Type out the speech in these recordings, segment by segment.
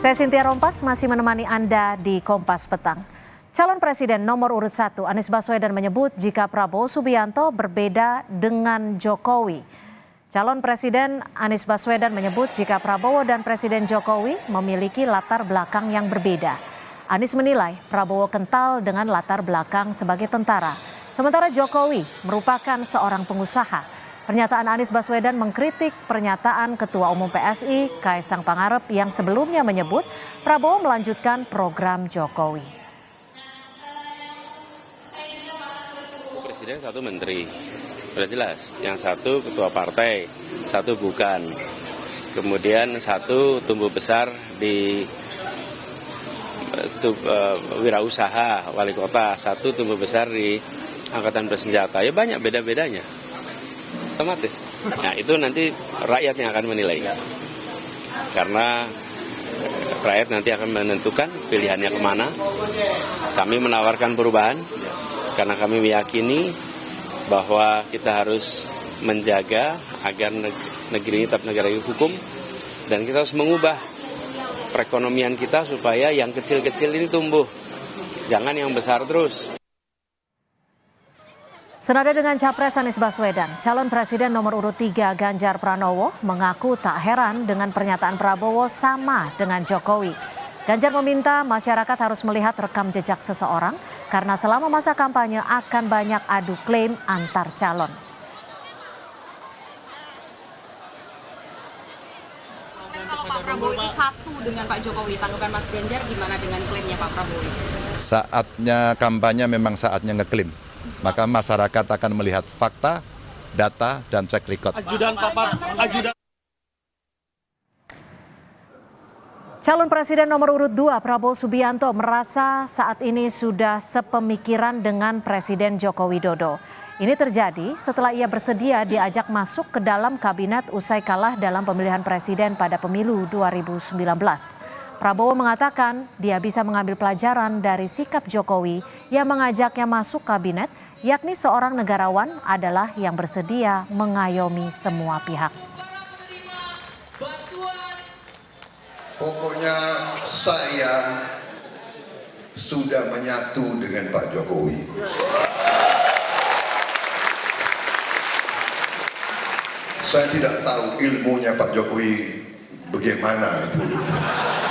Saya Cynthia Rompas masih menemani Anda di Kompas Petang. Calon Presiden nomor urut 1 Anies Baswedan menyebut jika Prabowo Subianto berbeda dengan Jokowi. Calon Presiden Anies Baswedan menyebut jika Prabowo dan Presiden Jokowi memiliki latar belakang yang berbeda. Anies menilai Prabowo kental dengan latar belakang sebagai tentara, sementara Jokowi merupakan seorang pengusaha. Pernyataan Anies Baswedan mengkritik pernyataan Ketua Umum PSI Kaisang Pangarep yang sebelumnya menyebut Prabowo melanjutkan program Jokowi. Presiden satu menteri, sudah jelas. Yang satu ketua partai, satu bukan. Kemudian satu tumbuh besar di wirausaha wali kota, satu tumbuh besar di angkatan bersenjata. Ya banyak beda-bedanya. Otomatis. Nah itu nanti rakyat yang akan menilai. Karena rakyat nanti akan menentukan pilihannya kemana. Kami menawarkan perubahan karena kami meyakini bahwa kita harus menjaga agar negeri ini tetap negara hukum dan kita harus mengubah perekonomian kita supaya yang kecil-kecil ini tumbuh. Jangan yang besar terus. Senada dengan Capres Anies Baswedan, calon Presiden nomor urut 3 Ganjar Pranowo mengaku tak heran dengan pernyataan Prabowo sama dengan Jokowi. Ganjar meminta masyarakat harus melihat rekam jejak seseorang karena selama masa kampanye akan banyak adu klaim antar calon. Kalau Pak Prabowo itu satu dengan Pak Jokowi, tanggapan Mas Ganjar gimana dengan klaimnya Pak Prabowo? Saatnya kampanye memang saatnya ngeklaim. Maka masyarakat akan melihat fakta, data, dan track record. Calon Presiden nomor urut 2 Prabowo Subianto merasa saat ini sudah sepemikiran dengan Presiden Joko Widodo. Ini terjadi setelah ia bersedia diajak masuk ke dalam kabinet usai kalah dalam pemilihan presiden pada pemilu 2019. Prabowo mengatakan dia bisa mengambil pelajaran dari sikap Jokowi yang mengajaknya masuk kabinet, yakni seorang negarawan adalah yang bersedia mengayomi semua pihak. Pokoknya saya sudah menyatu dengan Pak Jokowi. Saya tidak tahu ilmunya Pak Jokowi bagaimana itu.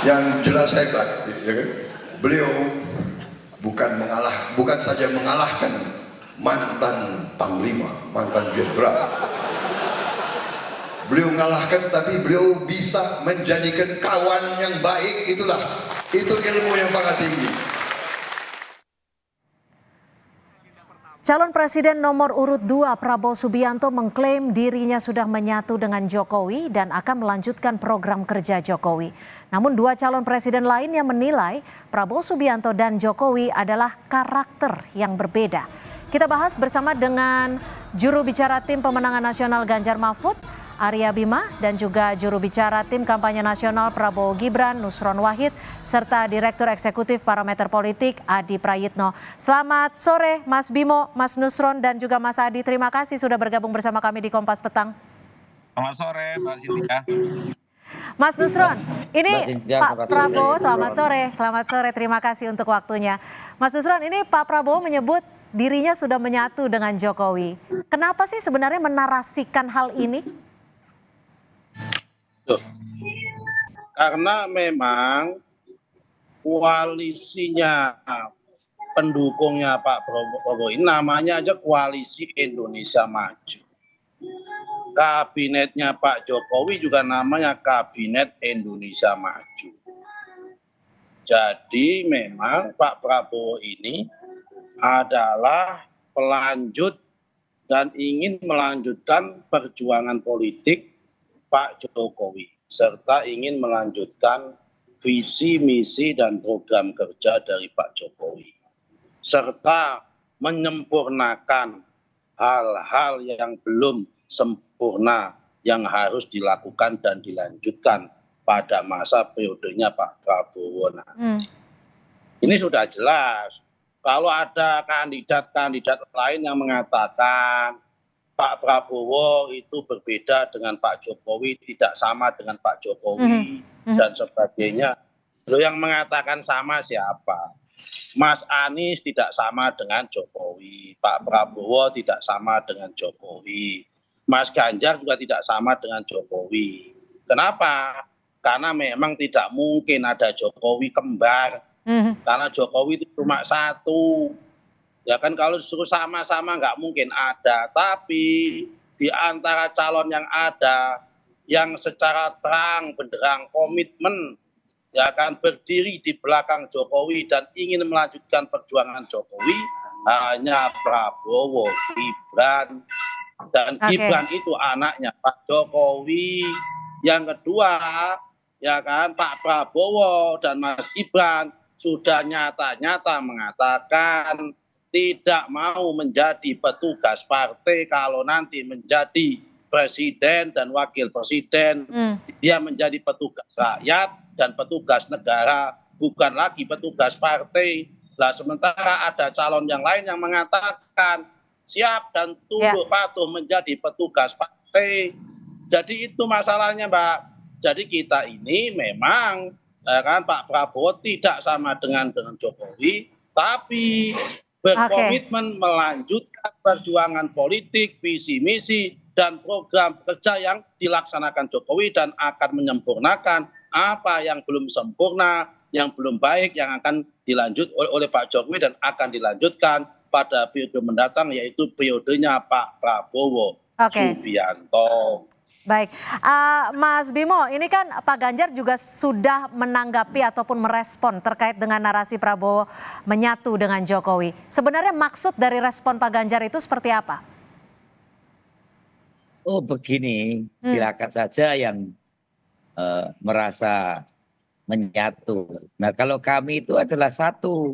Yang jelas hebat, ya kan? Beliau bukan saja mengalahkan mantan panglima, mantan jenderal. Beliau mengalahkan, tapi beliau bisa menjadikan kawan yang baik. Itu ilmu yang sangat tinggi. Calon Presiden nomor urut 2 Prabowo Subianto mengklaim dirinya sudah menyatu dengan Jokowi dan akan melanjutkan program kerja Jokowi. Namun dua calon presiden lainnya menilai Prabowo Subianto dan Jokowi adalah karakter yang berbeda. Kita bahas bersama dengan juru bicara tim pemenangan nasional Ganjar Mahfud, Arya Bima, dan juga juru bicara tim kampanye nasional Prabowo Gibran, Nusron Wahid, serta Direktur Eksekutif Parameter Politik, Adi Prayitno. Selamat sore Mas Bimo, Mas Nusron, dan juga Mas Adi. Terima kasih sudah bergabung bersama kami di Kompas Petang. Selamat sore Mbak Cynthia. Mas Nusron, ini Pak Prabowo, selamat sore, terima kasih untuk waktunya. Mas Nusron, ini Pak Prabowo menyebut dirinya sudah menyatu dengan Jokowi. Kenapa sih sebenarnya menarasikan hal ini? Karena memang koalisinya pendukungnya Pak Prabowo ini namanya aja Koalisi Indonesia Maju. Kabinetnya Pak Jokowi juga namanya Kabinet Indonesia Maju. Jadi memang Pak Prabowo ini adalah pelanjut dan ingin melanjutkan perjuangan politik Pak Jokowi, serta ingin melanjutkan visi, misi, dan program kerja dari Pak Jokowi, serta menyempurnakan hal-hal yang belum sempurna yang harus dilakukan dan dilanjutkan pada masa periodenya Pak Prabowo nanti. Ini sudah jelas. Kalau ada kandidat-kandidat lain yang mengatakan Pak Prabowo itu berbeda dengan Pak Jokowi, tidak sama dengan Pak Jokowi dan sebagainya, Lo yang mengatakan sama siapa? Mas Anies tidak sama dengan Jokowi, Pak Prabowo tidak sama dengan Jokowi, Mas Ganjar juga tidak sama dengan Jokowi. Kenapa? Karena memang tidak mungkin ada Jokowi kembar, karena Jokowi itu cuma satu. Ya kan kalau disuruh sama-sama nggak mungkin ada, tapi di antara calon yang ada, yang secara terang benderang komitmen ya kan berdiri di belakang Jokowi dan ingin melanjutkan perjuangan Jokowi hanya Prabowo, Gibran, dan Gibran itu anaknya Pak Jokowi. Yang kedua ya kan Pak Prabowo dan Mas Gibran sudah nyata-nyata mengatakan tidak mau menjadi petugas partai kalau nanti menjadi presiden dan wakil presiden. Dia menjadi petugas rakyat dan petugas negara, bukan lagi petugas partai. Nah, sementara ada calon yang lain yang mengatakan siap dan tunduk patuh menjadi petugas partai. Jadi itu masalahnya, Mbak. Jadi kita ini memang kan Pak Prabowo tidak sama dengan Jokowi, tapi berkomitmen melanjutkan perjuangan politik, visi misi dan program kerja yang dilaksanakan Jokowi dan akan menyempurnakan apa yang belum sempurna, yang belum baik, yang akan dilanjut oleh Pak Jokowi dan akan dilanjutkan pada periode mendatang, yaitu periodenya Pak Prabowo Subianto. Baik, Mas Bimo, ini kan Pak Ganjar juga sudah menanggapi ataupun merespon terkait dengan narasi Prabowo menyatu dengan Jokowi. Sebenarnya maksud dari respon Pak Ganjar itu seperti apa? Oh begini, silakan saja yang merasa menyatu. Nah kalau kami itu adalah satu.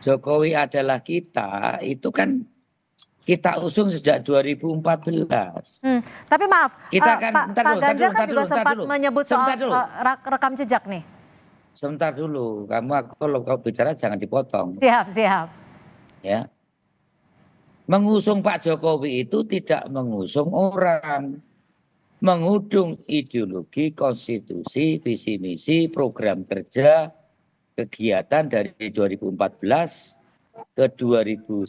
Jokowi adalah kita, itu kan kita usung sejak 2014. Tapi maaf, kita kan, Pak Ganjar kan juga sempat menyebut soal rekam jejak nih. Sebentar dulu, kalau kau bicara jangan dipotong. Siap. Ya, mengusung Pak Jokowi itu tidak mengusung orang, mengudung ideologi, konstitusi, visi misi, program kerja, kegiatan dari 2014 ke 2019.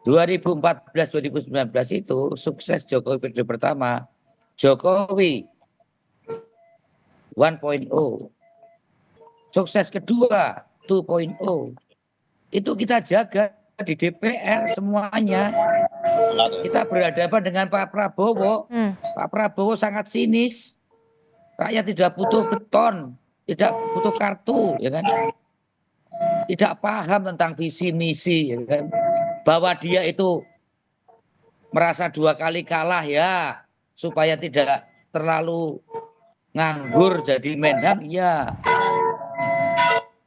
2014-2019 itu sukses Jokowi periode pertama, Jokowi 1.0. Sukses kedua 2.0. Itu kita jaga di DPR semuanya. Kita berhadapan dengan Pak Prabowo. Pak Prabowo sangat sinis. Rakyat tidak butuh beton, tidak butuh kartu, ya kan? Tidak paham tentang visi misi, ya kan? Bahwa dia itu merasa 2 kali kalah ya supaya tidak terlalu nganggur jadi Menhan ya.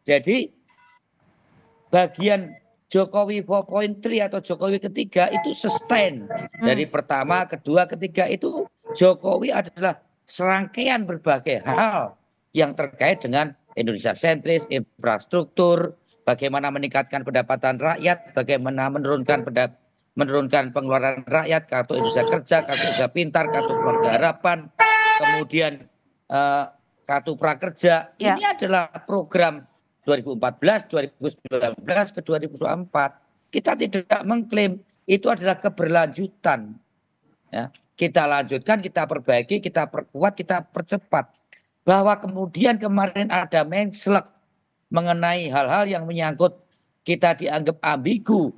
Jadi bagian Jokowi 4.3 atau Jokowi ketiga itu sustain dari pertama, kedua, ketiga itu Jokowi adalah serangkaian berbagai hal yang terkait dengan Indonesia sentris, infrastruktur, bagaimana meningkatkan pendapatan rakyat, bagaimana menurunkan pengeluaran rakyat, kartu Indonesia Kerja, kartu Indonesia Pintar, kartu Keluarga Harapan, kemudian kartu prakerja. Ini adalah program 2014, 2019 ke 2024. Kita tidak mengklaim itu adalah keberlanjutan. Ya, kita lanjutkan, kita perbaiki, kita perkuat, kita percepat. Bahwa kemudian kemarin ada mengslek mengenai hal-hal yang menyangkut kita dianggap ambigu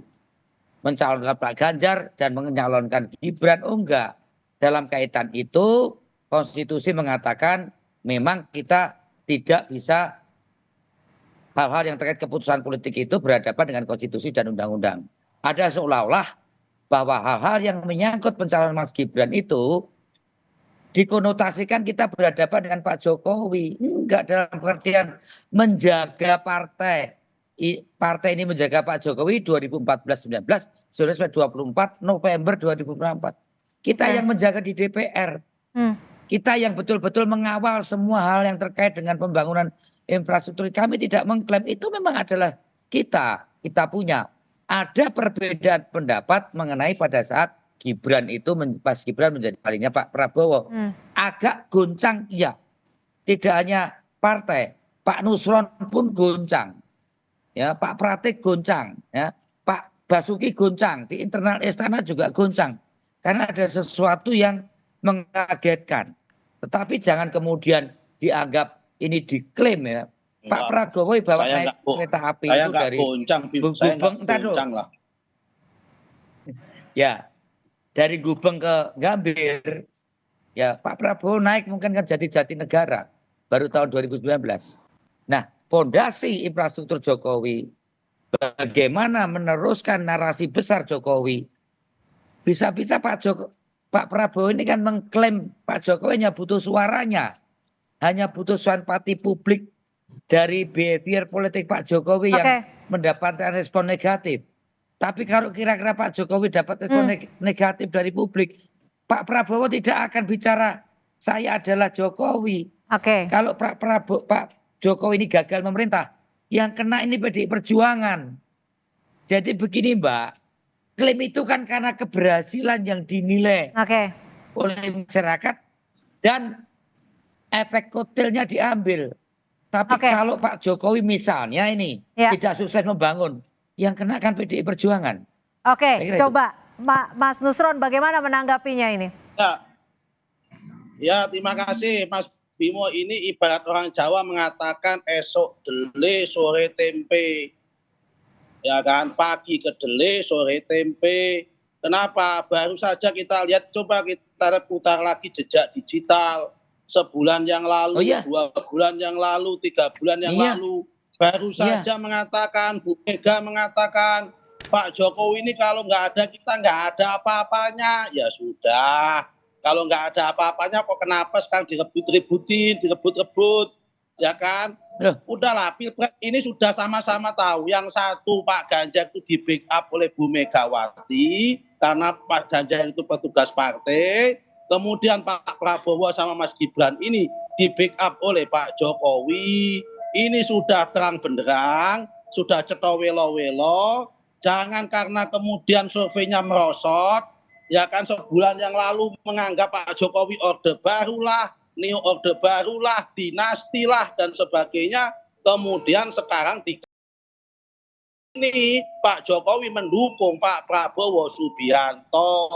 mencalonkan Pak Ganjar dan mencalonkan Gibran. Oh enggak, dalam kaitan itu konstitusi mengatakan memang kita tidak bisa hal-hal yang terkait keputusan politik itu berhadapan dengan konstitusi dan undang-undang. Ada seolah-olah bahwa hal-hal yang menyangkut pencalonan Mas Gibran itu dikonotasikan kita berhadapan dengan Pak Jokowi. Enggak, dalam pengertian menjaga partai. Partai ini menjaga Pak Jokowi 2014-19 sampai 24 November 2024. Kita yang menjaga di DPR. Kita yang betul-betul mengawal semua hal yang terkait dengan pembangunan infrastruktur. Kami tidak mengklaim itu memang adalah kita punya. Ada perbedaan pendapat mengenai pada saat Gibran itu pas Gibran menjadi palingnya Pak Prabowo. Agak goncang iya. Tidak hanya partai. Pak Nusron pun goncang, ya Pak Pratik goncang, ya Pak Basuki goncang, di internal istana juga goncang, karena ada sesuatu yang mengagetkan. Tetapi jangan kemudian dianggap ini diklaim ya. Pak Prabowo bawa Saya naik nggak go- kereta api Saya itu nggak dari goncang, Bim. Saya Gubeng, nggak entar dulu. goncang lah. Ya, dari Gubeng ke Gambir, ya Pak Prabowo naik mungkin kan jadi Jatinegara baru tahun 2019. Nah, fondasi infrastruktur Jokowi, bagaimana meneruskan narasi besar Jokowi. Bisa-bisa Pak Prabowo ini kan mengklaim Pak Jokowi hanya butuh suaranya, hanya butuh simpati publik dari behavior politik Pak Jokowi yang Oke. mendapatkan respon negatif. Tapi kalau kira-kira Pak Jokowi dapat respon negatif dari publik, Pak Prabowo tidak akan bicara saya adalah Jokowi. Oke. Kalau Pak Jokowi ini gagal memerintah, yang kena ini PDI Perjuangan. Jadi begini Mbak, klaim itu kan karena keberhasilan yang dinilai Oke. oleh masyarakat dan efek kotelnya diambil. Tapi Oke. kalau Pak Jokowi misalnya ini Ya. tidak sukses membangun, yang kena kan PDI Perjuangan. Oke, Saya kira itu. coba Mas Nusron bagaimana menanggapinya ini? Ya, terima kasih Mas Bimo. Ini ibarat orang Jawa mengatakan esok dele sore tempe. Ya kan, pagi kedelai, sore tempe. Kenapa? Baru saja kita lihat, coba kita putar lagi jejak digital. Sebulan yang lalu, Oh, iya. 2 bulan yang lalu, 3 bulan yang Iya. lalu. Baru Iya. saja mengatakan, Bu Mega mengatakan, Pak Jokowi ini kalau nggak ada kita nggak ada apa-apanya. Ya sudah, kalau nggak ada apa-apanya kok kenapa sekarang direbut-rebutin, direbut-rebut. Ya kan? Loh. Udahlah, Pilpres ini sudah sama-sama tahu. Yang satu Pak Ganjar itu di backup oleh Bu Megawati karena Pak Ganjar itu petugas partai. Kemudian Pak Prabowo sama Mas Gibran ini di backup oleh Pak Jokowi. Ini sudah terang benderang, sudah cetowelo-welo. Jangan karena kemudian surveinya merosot, ya kan sebulan yang lalu menganggap Pak Jokowi orde barulah, neo orde barulah, dinastilah dan sebagainya. Kemudian sekarang ini Pak Jokowi mendukung Pak Prabowo Subianto.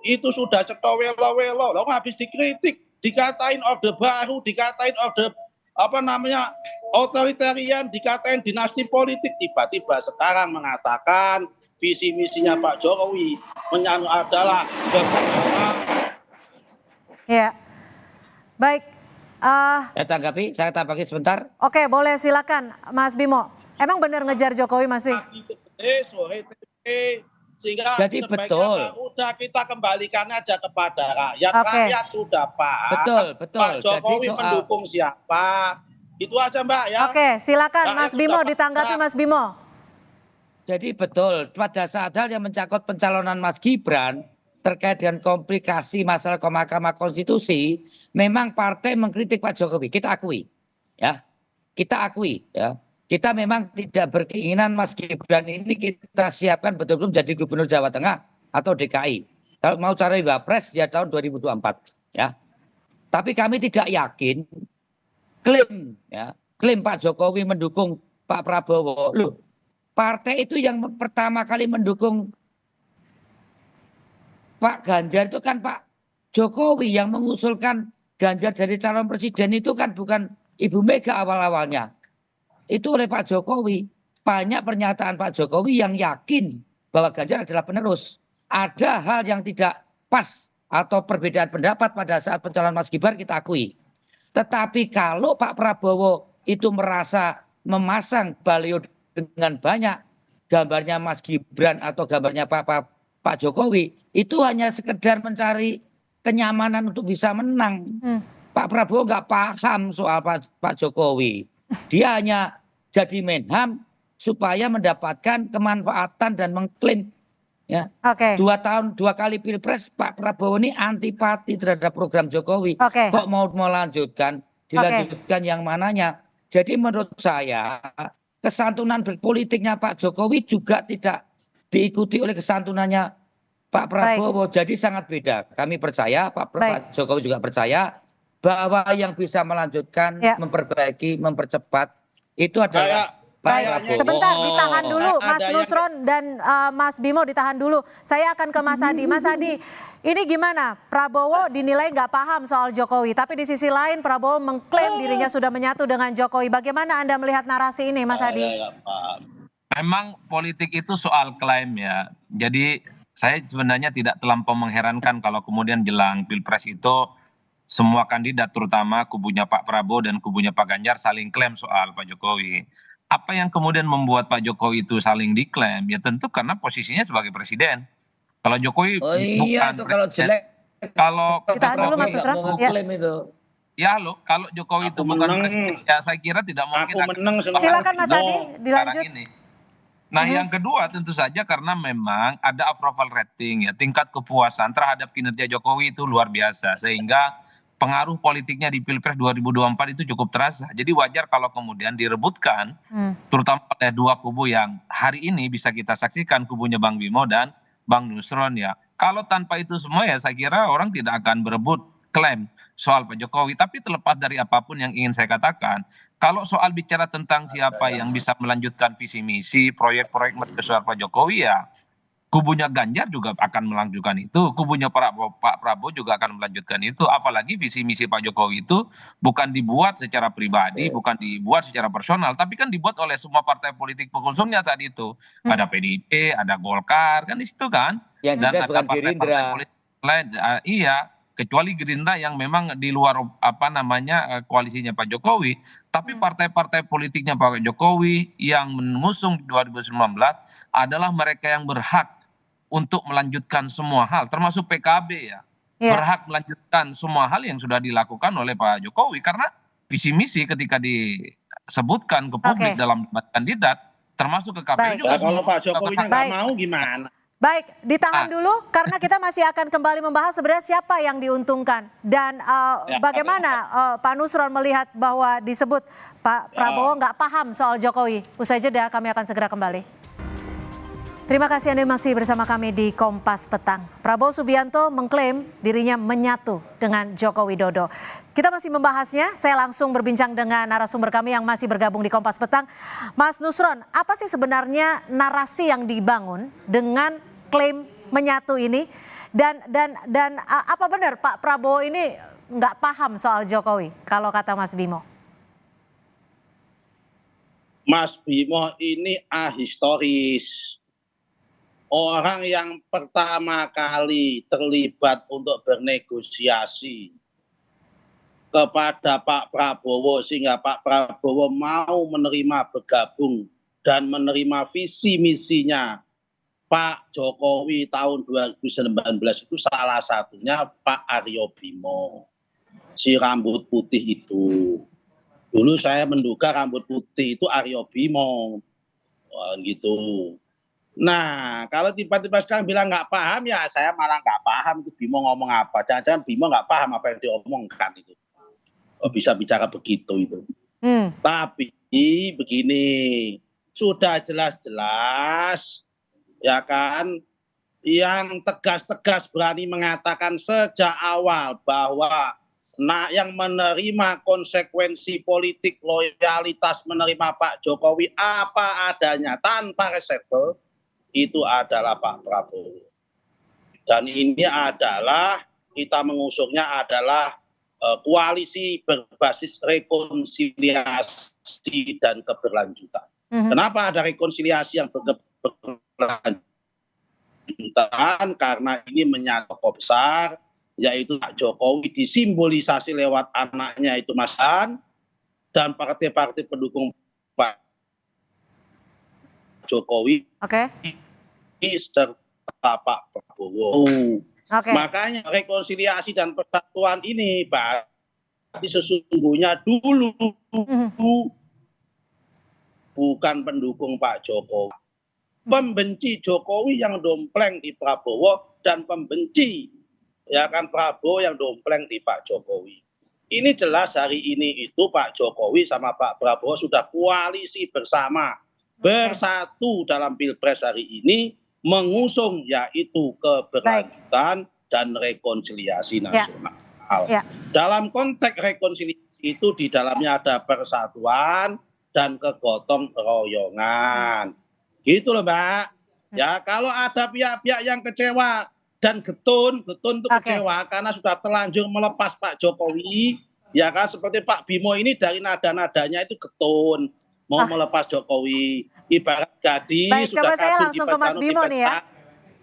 Itu sudah cetowelo-welo. Loh habis dikritik, dikatain orde baru, dikatain orde otoritarian, dikatain dinasti politik. Tiba-tiba sekarang mengatakan visi misinya Pak Jokowi adalah bersama. Ya, baik. Saya tanggapi sebentar. Oke, boleh silakan Mas Bimo. Emang benar ngejar Jokowi masih? Pagi gede, sore tempe. Sehingga Jadi sebaiknya betul. udah kita kembalikan aja kepada rakyat. Oke. Rakyat sudah paham. Betul. Pak Jokowi Jadi soal- mendukung siapa. Itu aja Mbak ya. Oke, silakan Rakyat Mas Bimo sudah ditanggapi paham. Mas Bimo. Jadi betul, pada saat hal yang mencangkut pencalonan Mas Gibran terkait dengan komplikasi masalah ke Mahkamah Konstitusi, memang partai mengkritik Pak Jokowi, kita akui. Ya. Kita akui ya. Kita memang tidak berkeinginan Mas Gibran ini kita siapkan betul-betul menjadi Gubernur Jawa Tengah atau DKI. Kalau mau cari Wapres ya tahun 2024 ya. Tapi kami tidak yakin klaim Pak Jokowi mendukung Pak Prabowo. Loh, partai itu yang pertama kali mendukung Pak Ganjar itu kan Pak Jokowi, yang mengusulkan Ganjar dari calon presiden itu kan bukan Ibu Mega awal-awalnya. Itu oleh Pak Jokowi. Banyak pernyataan Pak Jokowi yang yakin bahwa Ganjar adalah penerus. Ada hal yang tidak pas atau perbedaan pendapat pada saat pencalonan Mas Gibran, kita akui. Tetapi kalau Pak Prabowo itu merasa memasang baliho dengan banyak gambarnya Mas Gibran atau gambarnya Pak Jokowi, itu hanya sekedar mencari kenyamanan untuk bisa menang. Pak Prabowo nggak paham soal Pak Jokowi. Dia hanya jadi menham supaya mendapatkan kemanfaatan dan mengklaim. Ya. Oke. 2 tahun 2 kali pilpres Pak Prabowo ini antipati terhadap program Jokowi. Oke. Kok mau melanjutkan? Dilanjutkan yang mananya? Jadi menurut saya kesantunan berpolitiknya Pak Jokowi juga tidak diikuti oleh kesantunannya Pak Prabowo. Jadi sangat beda. Kami percaya, Pak Jokowi juga percaya bahwa yang bisa melanjutkan, Ya. memperbaiki, mempercepat itu adalah Pak Baik, Prabowo. sebentar ditahan dulu Ada Mas yang- Nusron dan Mas Bimo, ditahan dulu. Saya akan ke Mas Adi. Mas Adi, ini gimana? Prabowo dinilai nggak paham soal Jokowi, tapi di sisi lain Prabowo mengklaim dirinya sudah menyatu dengan Jokowi. Bagaimana Anda melihat narasi ini, Mas Adi? Saya nggak paham. Memang politik itu soal klaim ya. Jadi saya sebenarnya tidak terlampau mengherankan kalau kemudian jelang Pilpres itu semua kandidat terutama kubunya Pak Prabowo dan kubunya Pak Ganjar saling klaim soal Pak Jokowi. Apa yang kemudian membuat Pak Jokowi itu saling diklaim? Ya tentu karena posisinya sebagai presiden. Kalau Jokowi Oh iya bukan tuh kalau presiden, jelek. kalau Ditahan dulu, Mas Prabowo Nusron. nggak mau Ya. klaim itu. ya lo kalau Jokowi itu Aku bukan menang. presiden, ya saya kira tidak mungkin Aku akan menang bahas Silakan Mas Adi, sekarang dilanjut. ini. Nah, yang kedua tentu saja karena memang ada approval rating ya, tingkat kepuasan terhadap kinerja Jokowi itu luar biasa sehingga pengaruh politiknya di Pilpres 2024 itu cukup terasa. Jadi wajar kalau kemudian direbutkan terutama oleh dua kubu yang hari ini bisa kita saksikan, kubunya Bang Bimo dan Bang Nusron ya. Kalau tanpa itu semua ya saya kira orang tidak akan berebut klaim soal Pak Jokowi. Tapi terlepas dari apapun yang ingin saya katakan, kalau soal bicara tentang siapa yang bisa melanjutkan visi misi, proyek-proyek mercusuar Pak Jokowi ya, kubunya Ganjar juga akan melanjutkan itu, kubunya Pak Prabowo juga akan melanjutkan itu. Apalagi visi misi Pak Jokowi itu bukan dibuat secara pribadi, bukan dibuat secara personal, tapi kan dibuat oleh semua partai politik pengusungnya saat itu. Ada PDIP, ada Golkar, kan di situ kan. Yang Dan jelas ada bukan partai-partai Gerindra. politik lain. Iya, kecuali Gerindra yang memang di luar koalisinya Pak Jokowi. Tapi partai-partai politiknya Pak Jokowi yang mengusung 2019 adalah mereka yang berhak untuk melanjutkan semua hal, termasuk PKB ya. Iya. Berhak melanjutkan semua hal yang sudah dilakukan oleh Pak Jokowi. Karena visi misi ketika disebutkan ke publik Oke. dalam debat kandidat, termasuk ke KPU Baik. juga. Ya, kalau Pak Jokowinya nggak Baik. mau gimana? Baik, ditahan dulu karena kita masih akan kembali membahas sebenarnya siapa yang diuntungkan dan bagaimana Pak Nusron melihat bahwa disebut Pak Prabowo nggak paham soal Jokowi. Usai jeda kami akan segera kembali. Terima kasih Anda masih bersama kami di Kompas Petang. Prabowo Subianto mengklaim dirinya menyatu dengan Joko Widodo. Kita masih membahasnya, saya langsung berbincang dengan narasumber kami yang masih bergabung di Kompas Petang. Mas Nusron, apa sih sebenarnya narasi yang dibangun dengan klaim menyatu ini? Dan apa benar Pak Prabowo ini nggak paham soal Jokowi, kalau kata Mas Bimo? Mas Bimo ini ahistoris. Orang yang pertama kali terlibat untuk bernegosiasi kepada Pak Prabowo sehingga Pak Prabowo mau menerima bergabung dan menerima visi misinya Pak Jokowi tahun 2019 itu salah satunya Pak Aryo Bimo, si rambut putih itu. Dulu saya menduga rambut putih itu Aryo Bimo. Wah, gitu. Nah, kalau tiba-tiba sekarang bilang nggak paham, ya saya malah nggak paham itu Bimo ngomong apa. Jangan-jangan Bimo nggak paham apa yang diomongkan itu. Kok bisa bicara begitu itu. Tapi begini, sudah jelas-jelas ya kan, yang tegas-tegas berani mengatakan sejak awal bahwa yang menerima konsekuensi politik loyalitas menerima Pak Jokowi apa adanya tanpa reserve itu adalah Pak Prabowo. Dan ini adalah kita mengusungnya adalah koalisi berbasis rekonsiliasi dan keberlanjutan. Kenapa ada rekonsiliasi yang berkelanjutan? Karena ini menyangkut tokoh besar, yaitu Pak Jokowi disimbolisasi lewat anaknya itu Mas Han, dan partai-partai pendukung Pak Jokowi serta Pak Prabowo. Makanya rekonsiliasi dan persatuan ini berarti sesungguhnya dulu bukan pendukung Pak Jokowi. Pembenci Jokowi yang dompleng di Prabowo dan pembenci ya kan Prabowo yang dompleng di Pak Jokowi. Ini jelas hari ini itu Pak Jokowi sama Pak Prabowo sudah koalisi bersama, bersatu dalam Pilpres hari ini mengusung yaitu keberlanjutan dan rekonsiliasi nasional. Ya. Dalam konteks rekonsiliasi itu di dalamnya ada persatuan dan kegotong royongan. Gitu loh Mbak. Ya, kalau ada pihak-pihak yang kecewa dan getun itu kecewa karena sudah terlanjur melepas Pak Jokowi, ya kan seperti Pak Bimo ini dari nada-nadanya itu getun, mau melepas Jokowi. Ibarat gadis Baik, coba sudah saya kadung langsung ke Mas Bimo nih ya.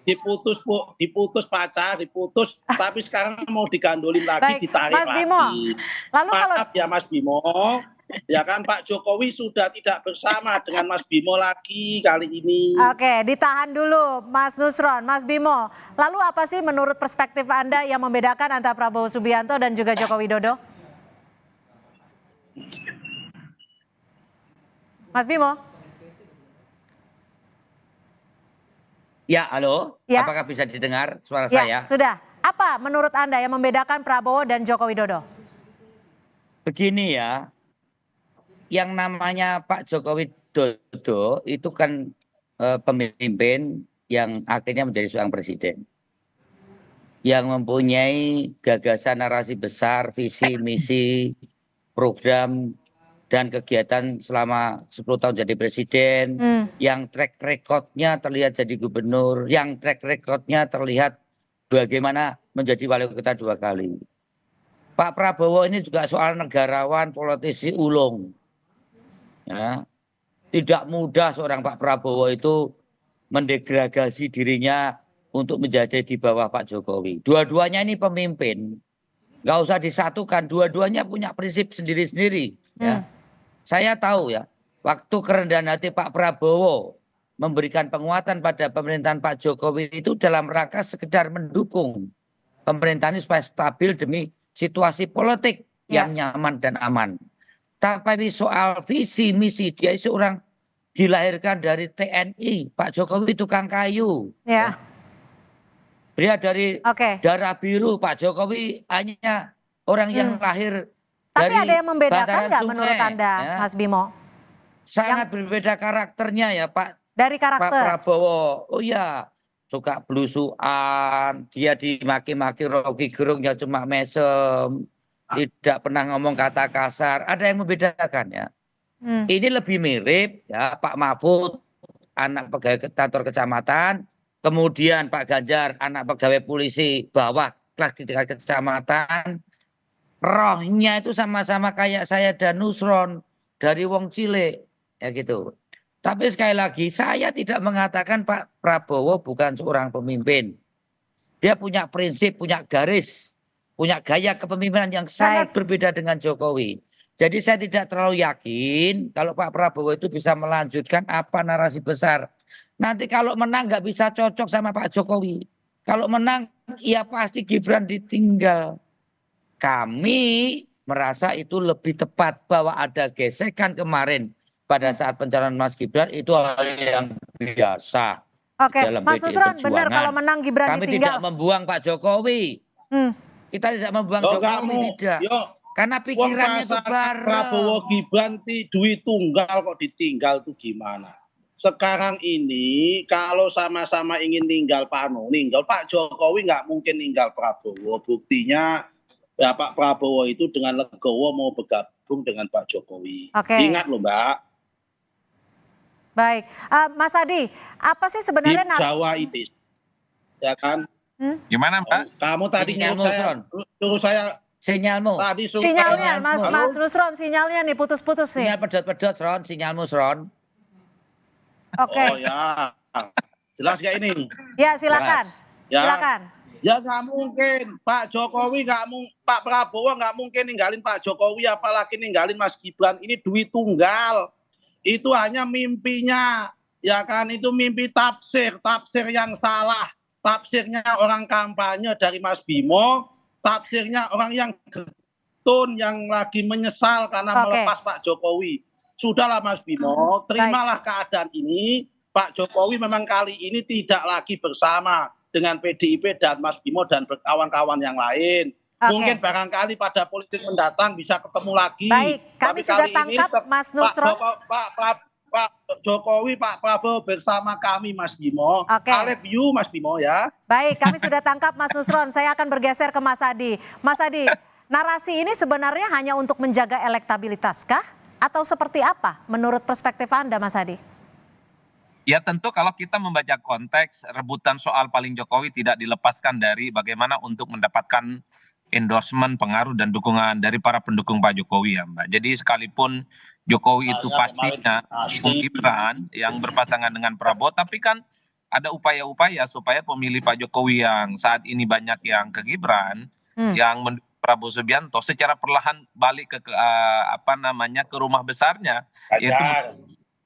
diputus Bu, diputus pacar, diputus, tapi sekarang mau digandolin lagi, Baik, ditarik Mas Bimo. lagi. Lalu kalau Maaf ya Mas Bimo, ya kan Pak Jokowi sudah tidak bersama dengan Mas Bimo lagi kali ini. Oke, ditahan dulu Mas Nusron, Mas Bimo. Lalu apa sih menurut perspektif Anda yang membedakan antara Prabowo Subianto dan juga Joko Widodo? Mas Bimo? Ya, halo. Ya. Apakah bisa didengar suara Ya, saya? sudah. Apa menurut Anda yang membedakan Prabowo dan Joko Widodo? Begini ya, yang namanya Pak Joko Widodo itu kan pemimpin yang akhirnya menjadi seorang presiden. Yang mempunyai gagasan narasi besar, visi, misi, program, dan kegiatan selama 10 tahun jadi presiden, yang track recordnya terlihat jadi gubernur, yang track recordnya terlihat bagaimana menjadi wali kota 2 kali. Pak Prabowo ini juga soal negarawan, politisi ulung. Ya. Tidak mudah seorang Pak Prabowo itu mendegradasi dirinya untuk menjadi di bawah Pak Jokowi. Dua-duanya ini pemimpin, nggak usah disatukan, dua-duanya punya prinsip sendiri-sendiri. Ya. Saya tahu ya, waktu kerendahan hati Pak Prabowo memberikan penguatan pada pemerintahan Pak Jokowi itu dalam rangka sekedar mendukung pemerintahan ini supaya stabil demi situasi politik yang nyaman dan aman. Tapi soal visi misi, dia seorang dilahirkan dari TNI, Pak Jokowi tukang kayu. Ya. Dia dari darah biru, Pak Jokowi hanya orang yang lahir. Tapi dari ada yang membedakan nggak Sungai, menurut Anda, ya. Mas Bimo? Sangat berbeda karakternya ya Pak. Dari Pak karakter. Prabowo, oh ya, suka belusuan, dia dimaki-maki Rocky Gerung yang cuma mesem, tidak pernah ngomong kata kasar. Ada yang membedakan ya. Ini lebih mirip ya Pak Mahfud, anak pegawai kantor kecamatan, kemudian Pak Ganjar, anak pegawai polisi bawah kelas di tingkat kecamatan. Rohnya itu sama-sama kayak saya dan Nusron dari Wong Cilik ya gitu. Tapi sekali lagi saya tidak mengatakan Pak Prabowo bukan seorang pemimpin. Dia punya prinsip, punya garis, punya gaya kepemimpinan yang sangat berbeda dengan Jokowi. Jadi saya tidak terlalu yakin kalau Pak Prabowo itu bisa melanjutkan apa narasi besar. Nanti kalau menang nggak bisa cocok sama Pak Jokowi. Kalau menang ya pasti Gibran ditinggal. Kami merasa itu lebih tepat bahwa ada gesekan kemarin pada saat pencalonan Mas Gibran itu hal yang biasa. Oke, Mas Nusron, benar kalau menang Gibran kami ditinggal. tidak membuang Pak Jokowi. Kita tidak membuang Jokowi, tidak. Karena pikirannya itu bareng. Prabowo Gibran duit tunggal kok ditinggal tuh gimana? Sekarang ini kalau sama-sama ingin ninggal Pak Jokowi nggak mungkin ninggal Prabowo. Buktinya ya Pak Prabowo itu dengan legowo mau bergabung dengan Pak Jokowi. Ingat loh Mbak. Baik, Mas Adi, apa sih sebenarnya di Jawa ini, ya kan? Gimana Mbak? Kamu tadi nyuruh saya sinyalmu. Tadi sinyalnya, Mas Nusron, sinyalnya nih putus-putus nih. Sinyal pedot-pedot, Ron, sinyalmu, Ron. Oke. Oh ya, jelas gak ini? Ya silakan. Ya. Silakan. Ya nggak mungkin, Pak Jokowi Pak Prabowo nggak mungkin ninggalin Pak Jokowi, apalagi ninggalin Mas Gibran. Ini duit tunggal. Itu hanya mimpinya, ya kan? Itu mimpi tafsir yang salah. Tafsirnya orang kampanye dari Mas Bimo, tafsirnya orang yang getun, yang lagi menyesal karena melepas Pak Jokowi. Sudahlah Mas Bimo, terimalah keadaan ini. Pak Jokowi memang kali ini tidak lagi bersama dengan PDIP dan Mas Bimo dan kawan-kawan yang lain. Mungkin barangkali pada politik mendatang bisa ketemu lagi. Baik, kami sudah tangkap Mas Nusron. Pak Jokowi, Pak Prabowo bersama kami, Mas Bimo. Oke. I love you, Mas Bimo ya. Baik, kami sudah tangkap Mas Nusron. Saya akan bergeser ke Mas Adi. Mas Adi, narasi ini sebenarnya hanya untuk menjaga elektabilitas kah? Atau seperti apa menurut perspektif Anda, Mas Adi? Ya tentu kalau kita membaca konteks rebutan soal paling Jokowi tidak dilepaskan dari bagaimana untuk mendapatkan endorsement, pengaruh dan dukungan dari para pendukung Pak Jokowi ya Mbak. Jadi sekalipun Jokowi itu pastinya dukung Gibran yang berpasangan dengan Prabowo, tapi kan ada upaya-upaya supaya pemilih Pak Jokowi yang saat ini banyak yang ke Gibran, yang mendukung Prabowo Subianto secara perlahan balik ke rumah besarnya, yaitu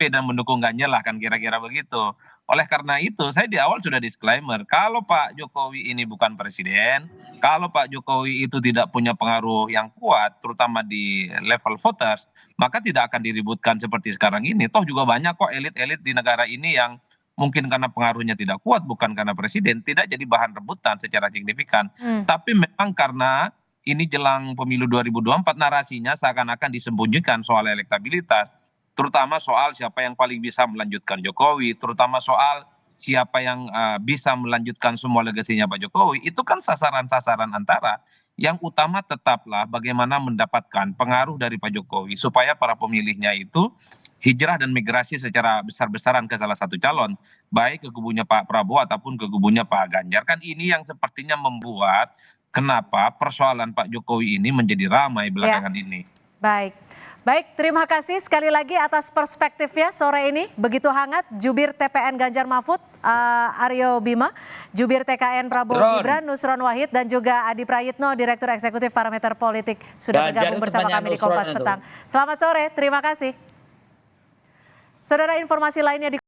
dan mendukung Ganjar lah kan kira-kira begitu. Oleh karena itu saya di awal sudah disclaimer, kalau Pak Jokowi ini bukan presiden, kalau Pak Jokowi itu tidak punya pengaruh yang kuat terutama di level voters, maka tidak akan diributkan seperti sekarang ini. Toh juga banyak kok elit-elit di negara ini yang mungkin karena pengaruhnya tidak kuat, bukan karena presiden, tidak jadi bahan rebutan secara signifikan. Tapi memang karena ini jelang pemilu 2024 narasinya seakan-akan disembunyikan soal elektabilitas, terutama soal siapa yang paling bisa melanjutkan Jokowi, terutama soal siapa yang bisa melanjutkan semua legasinya Pak Jokowi, itu kan sasaran-sasaran antara. Yang utama tetaplah bagaimana mendapatkan pengaruh dari Pak Jokowi supaya para pemilihnya itu hijrah dan migrasi secara besar-besaran ke salah satu calon, baik ke kubunya Pak Prabowo ataupun ke kubunya Pak Ganjar. Kan ini yang sepertinya membuat kenapa persoalan Pak Jokowi ini menjadi ramai belakangan ini. Baik, terima kasih sekali lagi atas perspektifnya sore ini. Begitu hangat, Jubir TPN Ganjar Mahfud, Aryo Bima, Jubir TKN Prabowo Gibran, Nusron Wahid, dan juga Adi Prayitno, Direktur Eksekutif Parameter Politik, sudah bergabung bersama kami di Kompas Petang. Selamat sore, terima kasih. Saudara, informasi lainnya di